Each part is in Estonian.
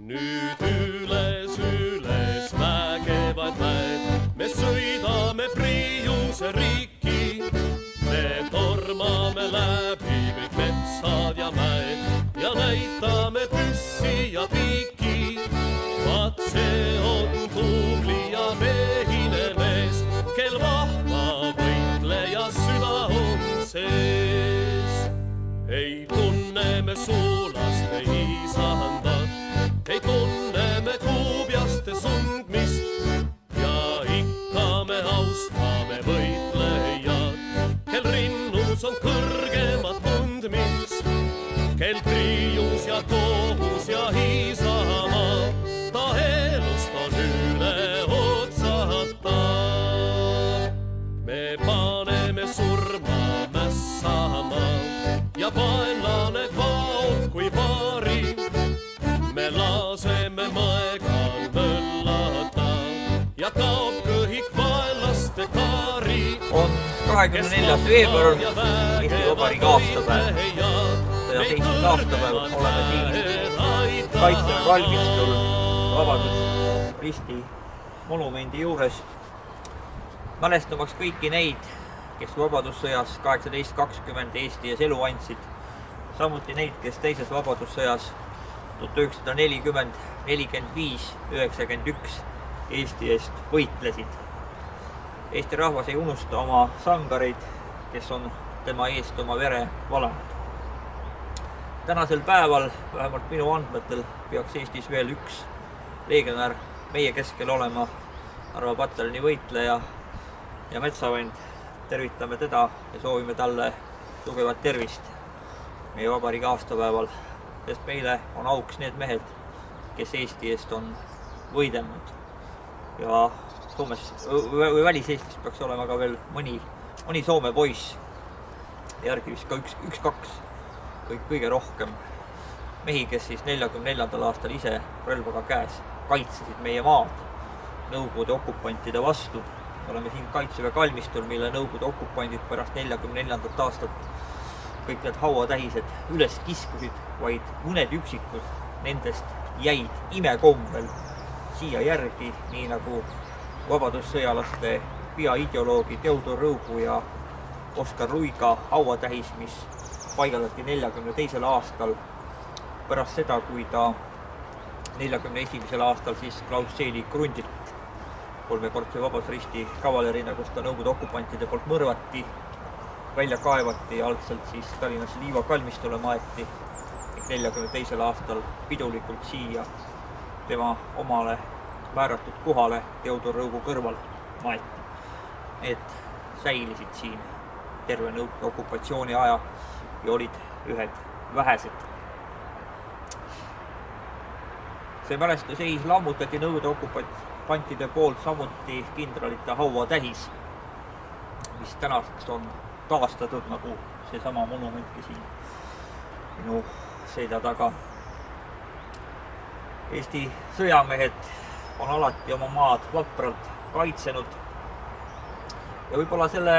Nüüd üles vägevad mäed, me sõidame Priiuse riiki. Me tormame läbi kõik metsad ja mäed ja näitame püssi ja piiki. Vaat see on tubli ja mehine mees, kel vahva võitleja süda on sees. Ei tunne me suulaste isandat, ei tunne me kuubjaste sundmist ja ikka me austame võitlejad, kel rinnus on kõrgemad tundmist, kel Priius ja kohus ja isamaa, ta elust on üle otsata. Me paneme surma mässama ja vaenlane kaob kui paari. Me laseme maegal möllata ja kaob kõhik vaenlaste kaari. On 24. veebruar, Eesti Vabariigi aastapäev. Ja 7. aastapäeval oleme siin Kaitseväe kalmistul Vabadusristi monumendi juures, mälestamaks kõiki neid, kes Vabadussõjas 1820 Eesti ees elu andsid, samuti neid, kes teises Vabadussõjas 1940, 45, 91 Eesti eest võitlesid. Eesti rahvas ei unusta oma sangareid, kes on tema eest oma vere valanud. Tänasel päeval, vähemalt minu andmetel, peaks Eestis veel üks legionär meie keskel olema, Narva pataljoni võitleja ja metsavend. Tervitame teda ja soovime talle tugevat tervist meie vabariigi aastapäeval, sest meile on auks need mehed, kes Eesti eest on võidelnud. Ja Soomes või välis-Eestis peaks olema ka veel mõni Soome poiss, järgi vist ka üks-kaks, kõige rohkem mehi, kes siis 44. aastal ise relvaga käes kaitsesid meie maad Nõukogude okupantide vastu. Oleme siin Kaitseväe kalmistul, mille Nõukogude okupandid pärast 44. aastat kõik need hauatähised üles kiskusid, vaid mõned üksikud nendest jäid imekombel siia järgi, nii nagu vabadussõjalaste peaideoloogi Teodor Rõugu ja Oskar Luiga hauatähis, mis paigaldati 42. aastal pärast seda, kui ta 41. aastal siis Klaus Seeli Grundilt kolmekordse Vabadusristi kavalerina, kus ta Nõukogude okupantide poolt mõrvati, välja kaevati ja algselt siis Tallinnas Liiva kalmistule maeti. 42. aastal pidulikult siia tema omale määratud kohale Teodor Rõugu kõrval maeti. Need säilisid siin terve Nõukogude okupatsiooni aja ja olid ühed vähesed. See mälestuseis lammutati Nõukogude okupantide poolt samuti kindralite hauatähis, mis tänaseks on taastatud, nagu seesama monumentki siin minu selja taga. Eesti sõjamehed on alati oma maad vapralt kaitsenud ja võib-olla selle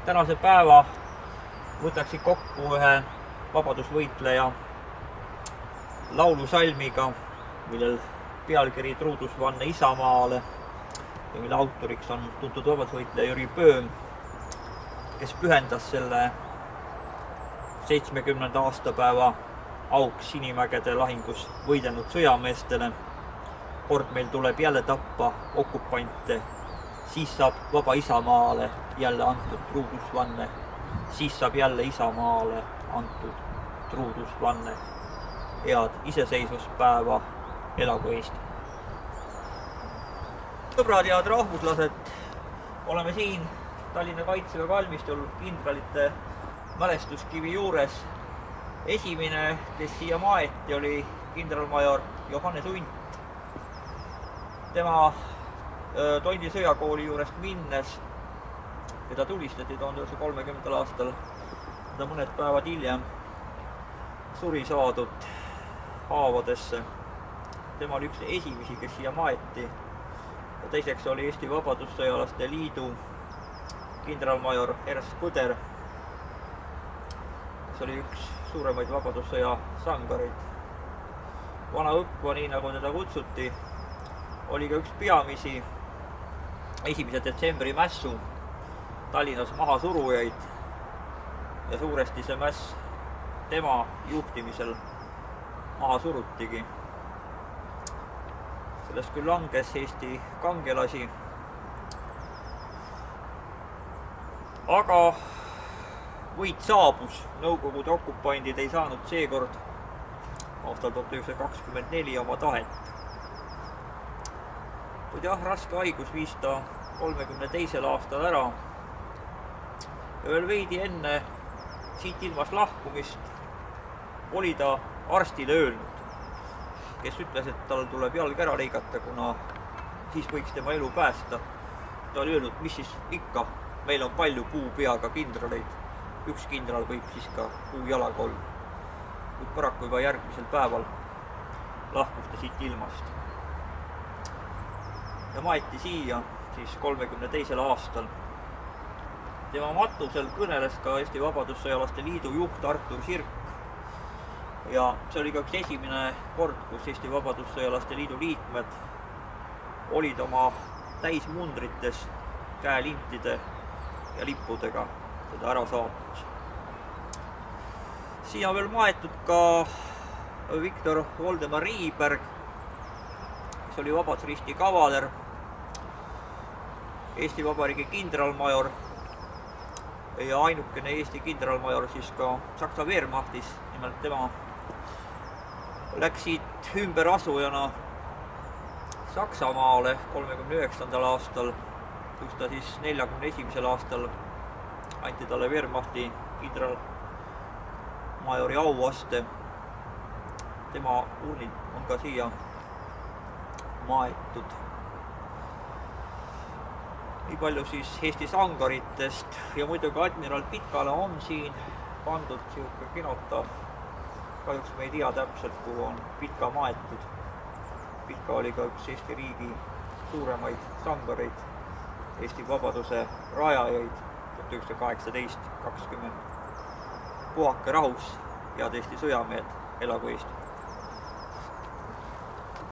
tänase päeva võtaksin kokku ühe vabadusvõitleja laulusalmiga, millel pealkiri Truudusvanne Isamaale ja mille autoriks on tuntud vabadusvõitleja Jüri Pööm, kes pühendas selle 70. aastapäeva auks Sinimägede lahingus võidelnud sõjameestele. Kord meil tuleb jälle tappa okupante, siis saab vaba Isamaale jälle antud truudusvanne, siis saab jälle Isamaale antud truudusvanne. Head iseseisvuspäeva, elagu Eesti! Sõbrad ja rahvuslased, oleme siin Tallinna Kaitseväe kalmistul kindralite mälestuskivi juures. Esimene, kes siia maeti, oli kindralmajor Johannes Unt. Tema Tondi sõjakooli juurest minnes, keda tulistati 1930. aastal, ta mõned päevad hiljem suri saadud haavadesse. Tema oli üks esimesi, kes siia maeti. Ja teiseks oli Eesti Vabadussõjalaste Liidu kindralmajor Ernst Põder, kes oli üks suuremaid vabadussõja sangareid. Vana Õkva, nii nagu teda kutsuti, oli ka üks peamisi 1. detsembri mässu Tallinnas mahasurujaid ja suuresti see mäss tema juhtimisel maha surutigi. Sellest küll langes Eesti kangelasi, aga võit saabus, Nõukogude okupandid ei saanud seekord aastal 1924 oma tahet. Kuid jah, raske haigus viis ta 32. aastal ära ja veel veidi enne siit ilmast lahkumist oli ta arstile öelnud, kes ütles, et tal tuleb jalg ära lõigata, kuna siis võiks tema elu päästa. Ta oli öelnud, mis siis ikka, meil on palju puupeaga kindraleid, üks kindral võib siis ka puujalaga olla. Kuid paraku juba järgmisel päeval lahkus ta siit ilmast. Ja maeti siia siis 32. aastal. Tema matusel kõneles ka Eesti Vabadussõjalaste Liidu juht Artur Sirk. Ja see oli ka üks esimene kord, kus Eesti Vabadussõjalaste Liidu liikmed olid oma täismundrites, käelintide ja lippudega seda ära saatnud. Siia on veel maetud ka Viktor Voldemar Riiberg, kes oli Vabadusristi kavaler, Eesti Vabariigi kindralmajor ja ainukene Eesti kindralmajor siis ka Saksa Wehrmachtis, nimelt tema läks siit ümberasujana Saksamaale 39. aastal, kus ta siis 41. aastal anti talle Wehrmachti kindralmajori auaste. Tema urnid on ka siia maetud. Nii palju siis Eesti sangaritest ja muidugi admiral Pitkale on siin pandud siuke kinotav. Kahjuks me ei tea täpselt, kuhu on Pitka maetud. Pitka oli ka üks Eesti riigi suuremaid sangareid, Eesti vabaduse rajajaid 1918-20. Puhake rahus, head Eesti sõjamehed, elagu Eesti!